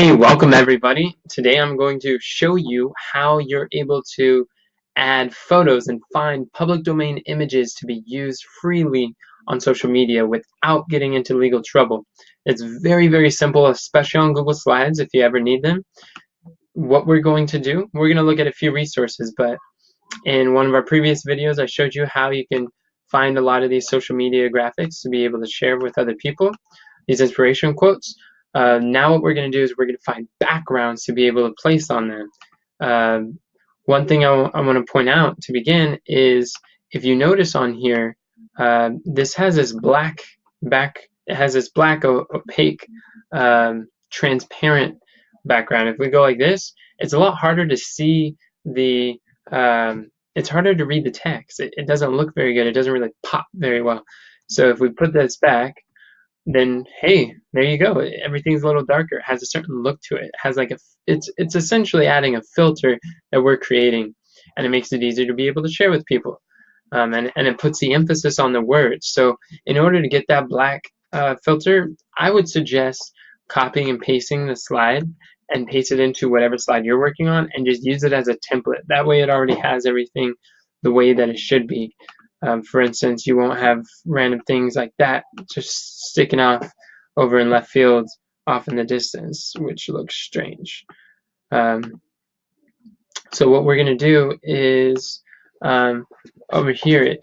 Hey, welcome everybody. Today I'm going to show you how you're able to add photos and find public domain images to be used freely on social media without getting into legal trouble. It's very, very simple, especially on Google Slides if you ever need them. What we're going to do, we're going to look at a few resources, but in one of our previous videos I showed you how you can find a lot of these social media graphics to be able to share with other people, these inspiration quotes. Now what we're going to do is we're going to find backgrounds to be able to place on them. One thing I want to point out to begin is if you notice on here, this has this black opaque transparent background. If we go like this, it's a lot harder to see the it's harder to read the text. It doesn't look very good. It doesn't really pop very well. So if we put this back, then hey, there you go. Everything's a little darker. It has a certain look to it. It has like it's essentially adding a filter that we're creating, and it makes it easier to be able to share with people. And it puts the emphasis on the words. So in order to get that black filter, I would suggest copying and pasting the slide and paste it into whatever slide you're working on and just use it as a template. That way it already has everything the way that it should be. For instance, you won't have random things like that just sticking off over in left field off in the distance, which looks strange. So what we're going to do is over here,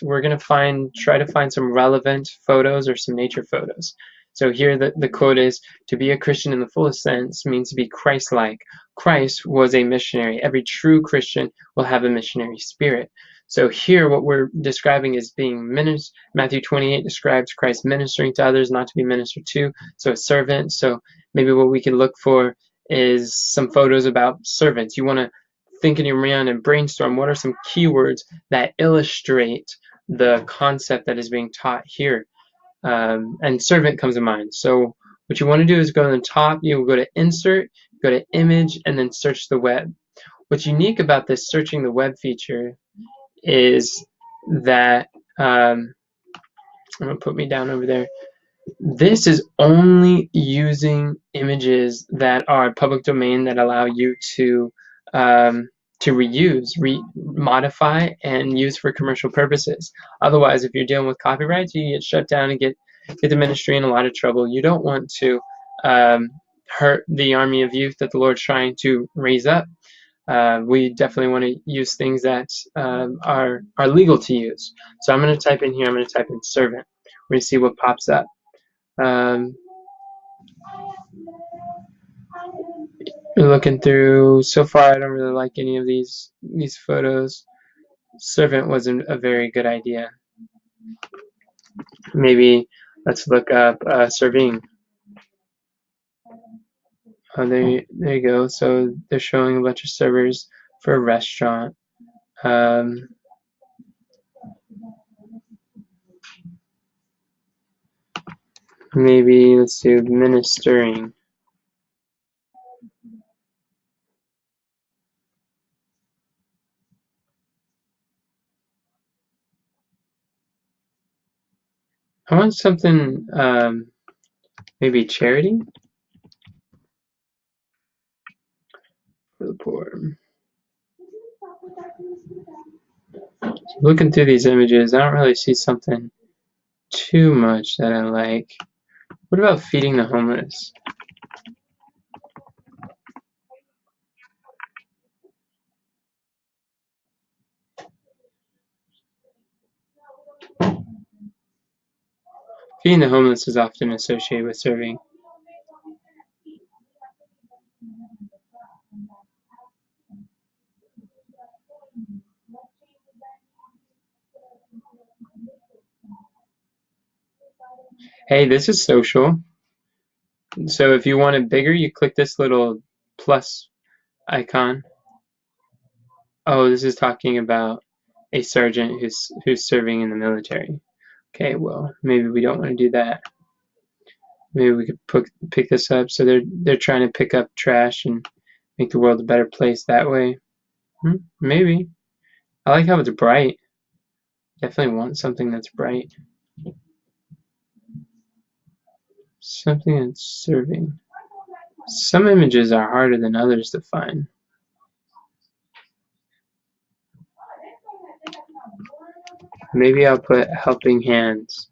we're going to try to find some relevant photos or some nature photos. So here the quote is, to be a Christian in the fullest sense means to be Christ-like. Christ was a missionary. Every true Christian will have a missionary spirit. So here what we're describing is being minister. Matthew 28 describes Christ ministering to others, not to be ministered to. So a servant. So maybe what we can look for is some photos about servants. You want to think in your mind and brainstorm what are some keywords that illustrate the concept that is being taught here. And servant comes to mind. So what you want to do is go to the top, you will go to insert, go to image, and then search the web. What's unique about this searching the web feature is that I'm going to put me down over there. This is only using images that are public domain that allow you to reuse, modify, and use for commercial purposes. Otherwise, if you're dealing with copyrights, you get shut down and get the ministry in a lot of trouble. You don't want to hurt the army of youth that the Lord's trying to raise up. We definitely want to use things that are legal to use. So I'm going to type in here, I'm going to type in servant. We're going to see what pops up. Looking through, so far I don't really like any of these photos. Servant wasn't a very good idea. Maybe let's look up serving. Oh, there you go. So they're showing a bunch of servers for a restaurant. Maybe let's do ministering. I want something, maybe charity for the poor. Looking through these images, I don't really see something too much that I like. What about feeding the homeless? Feeding the homeless is often associated with serving. Hey, this is social. So if you want it bigger, you click this little plus icon. Oh, this is talking about a sergeant who's serving in the military. Okay, well, maybe we don't want to do that. Maybe we could pick this up. So they're trying to pick up trash and make the world a better place that way. Maybe. I like how it's bright. Definitely want something that's bright. Something that's serving. Some images are harder than others to find. Maybe I'll put helping hands.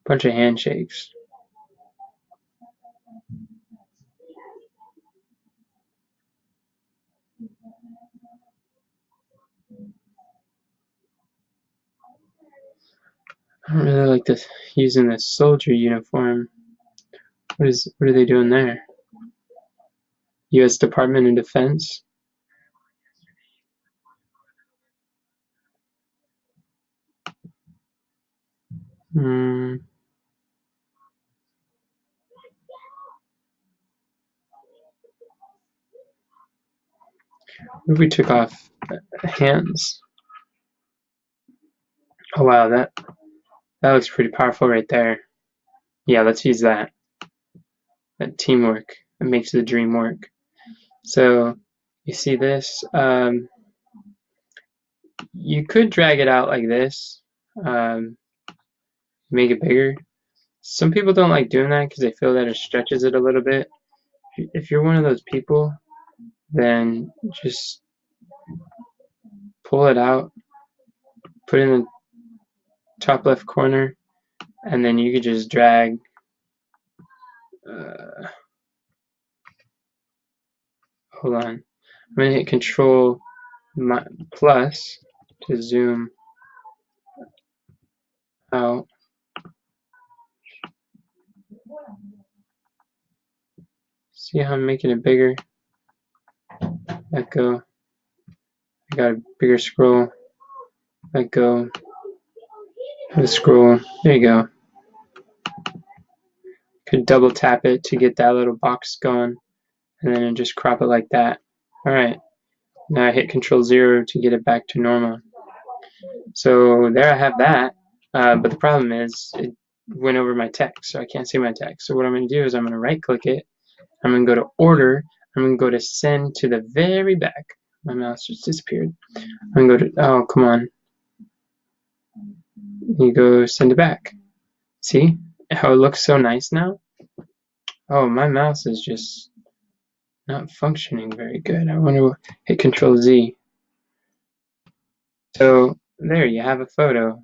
Bunch of handshakes. I don't really like this using the soldier uniform. What are they doing there? U.S. Department of Defense. What if we took off hands? Oh wow, that looks pretty powerful right there. Yeah, let's use that. That teamwork. That makes the dream work. So you see this? You could drag it out like this. Make it bigger. Some people don't like doing that because they feel that it stretches it a little bit. If you're one of those people, then just pull it out, put it in the top left corner, and then you could just drag hold on. I'm going to hit Control plus to zoom out. See how I'm making it bigger? Let go. I got a bigger scroll. Let go. The scroll. There you go. Could double tap it to get that little box going, and then just crop it like that. Alright. Now I hit Control 0 to get it back to normal. So there I have that. But the problem is it went over my text, so I can't see my text. So what I'm going to do is I'm going to right click it. I'm going to go to Order. I'm going to go to Send to the very back. My mouse just disappeared. I'm going to go to, oh, come on. You go send it back. See how it looks so nice now? Oh, my mouse is just not functioning very good. I want to hit Control Z. So there you have a photo.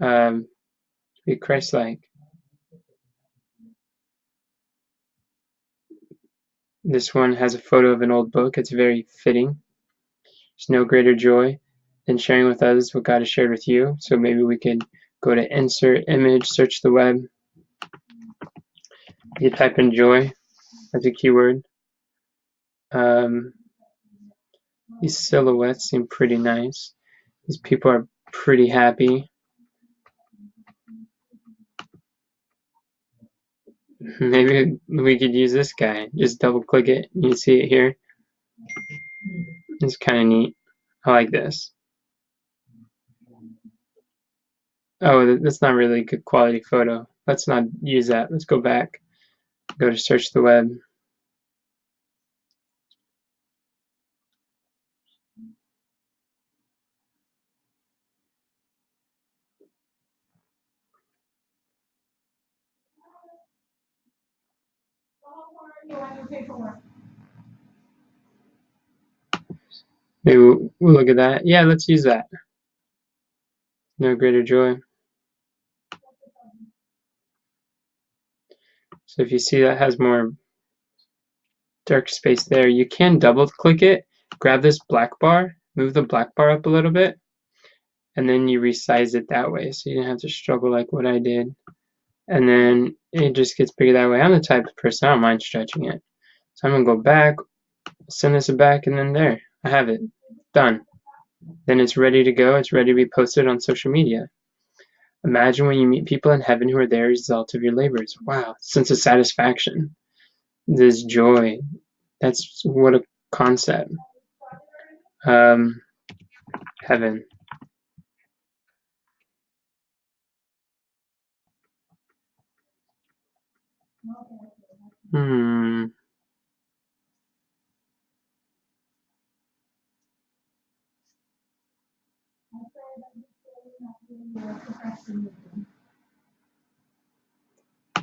Be Christ-like. This one has a photo of an old book. It's very fitting. There's no greater joy than sharing with others what God has shared with you. So maybe we could go to Insert Image, search the web. You type in joy as a keyword. These silhouettes seem pretty nice. These people are pretty happy. Maybe we could use this guy. Just double click it. You see it here. It's kind of neat. I like this. Oh, that's not really a good quality photo. Let's not use that. Let's go back. Go to search the web. Maybe we'll look at that. Yeah, let's use that. No greater joy. So if you see that has more dark space there, you can double click it, grab this black bar, move the black bar up a little bit, and then you resize it that way. So you don't have to struggle like what I did. And then it just gets bigger that way. I'm the type of person, I don't mind stretching it. So I'm gonna go back, send this back, and then there, I have it, done. Then it's ready to go, it's ready to be posted on social media. Imagine when you meet people in heaven who are there as a result of your labors. Wow, sense of satisfaction, this joy. That's what a concept. Heaven.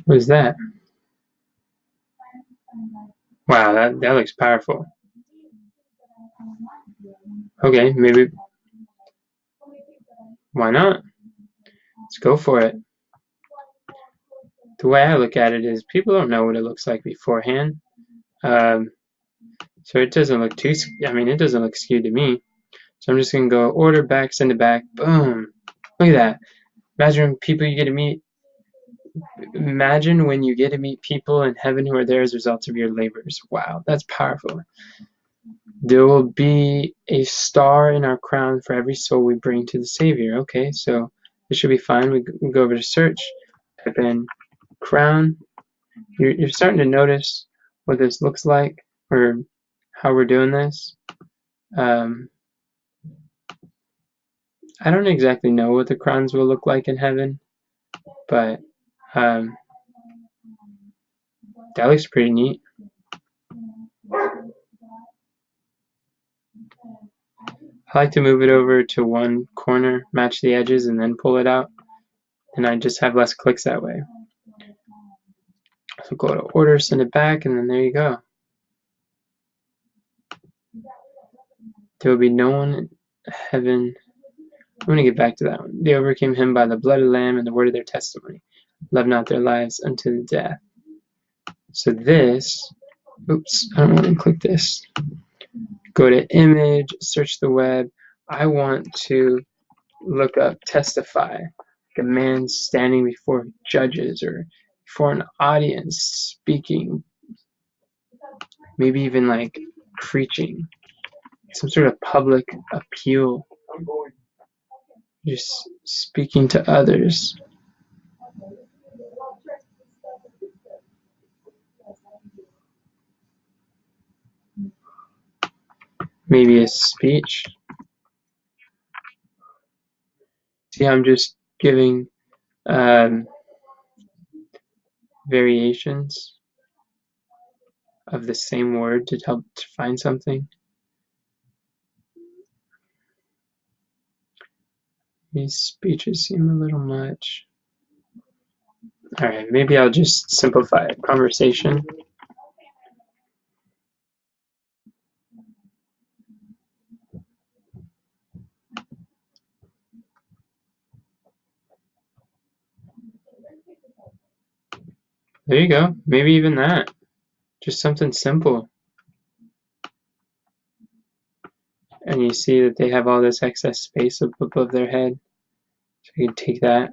What is that? Wow, that looks powerful. Okay, maybe. Why not? Let's go for it. The way I look at it is people don't know what it looks like beforehand. So it doesn't look too, it doesn't look skewed to me. So I'm just going to go order back, send it back. Boom. Look at that. Imagine people you get to meet. Imagine when you get to meet people in heaven who are there as results of your labors. Wow, that's powerful. There will be a star in our crown for every soul we bring to the Savior. Okay, so this should be fine. We go over to search, type in crown. You're starting to notice what this looks like or how we're doing this. I don't exactly know what the crowns will look like in heaven, but that looks pretty neat. I like to move it over to one corner, match the edges, and then pull it out, and I just have less clicks that way. So go to order, send it back, and then there you go. There will be no one in heaven. I'm going to get back to that one. They overcame him by the blood of the Lamb and the word of their testimony. Love not their lives unto death. So this, oops, I don't want to click this. Go to image, search the web. I want to look up testify, like a man standing before judges or before an audience speaking, maybe even like preaching, some sort of public appeal, just speaking to others. Maybe a speech. See, I'm just giving variations of the same word to help to find something. These speeches seem a little much. Alright, maybe I'll just simplify it. Conversation. There you go. Maybe even that. Just something simple. And you see that they have all this excess space up above their head. So you can take that.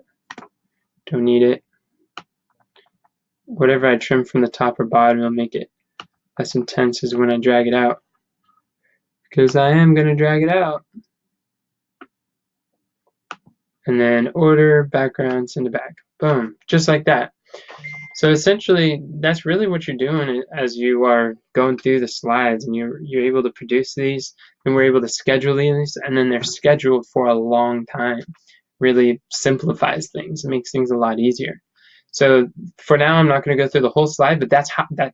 Don't need it. Whatever I trim from the top or bottom will make it less intense as when I drag it out. Because I am going to drag it out. And then order, background, send it back. Boom. Just like that. So essentially, that's really what you're doing as you are going through the slides, and you're able to produce these, and we're able to schedule these, and then they're scheduled for a long time. Really simplifies things. It makes things a lot easier. So for now, I'm not going to go through the whole slide, but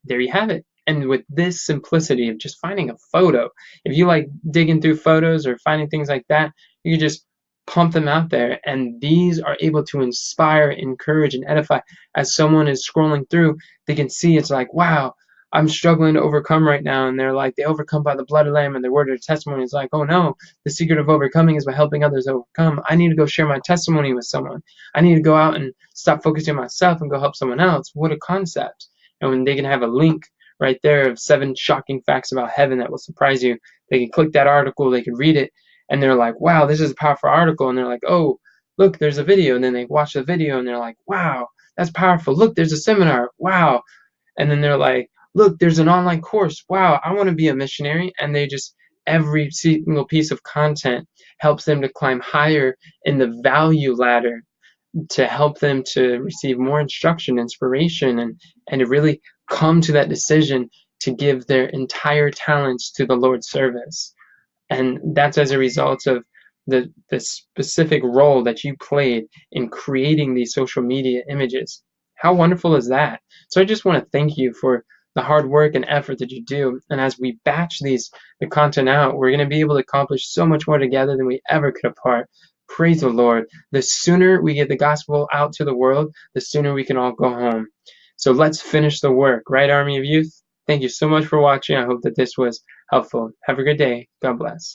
there you have it. And with this simplicity of just finding a photo, if you like digging through photos or finding things like that, you can just pump them out there, and these are able to inspire, encourage, and edify. As someone is scrolling through, they can see it's like, wow, I'm struggling to overcome right now, and they're like, they overcome by the blood of the Lamb and their word of testimony. It's like, oh no, the secret of overcoming is by helping others overcome. I need to go share my testimony with someone. I need to go out and stop focusing on myself and go help someone else. What a concept. And when they can have a link right there of 7 shocking facts about heaven that will surprise you, they can click that article, they can read it, and they're like, wow, this is a powerful article. And they're like, oh, look, there's a video. And then they watch the video and they're like, wow, that's powerful. Look, there's a seminar. Wow. And then they're like, look, there's an online course. Wow, I want to be a missionary. And they just, every single piece of content helps them to climb higher in the value ladder, to help them to receive more instruction, inspiration, and to really come to that decision to give their entire talents to the Lord's service. And that's as a result of the specific role that you played in creating these social media images. How wonderful is that? So I just want to thank you for the hard work and effort that you do. And as we batch the content out, we're going to be able to accomplish so much more together than we ever could apart. Praise the Lord. The sooner we get the gospel out to the world, the sooner we can all go home. So let's finish the work, right, Army of Youth? Thank you so much for watching. I hope that this was helpful. Have a good day. God bless.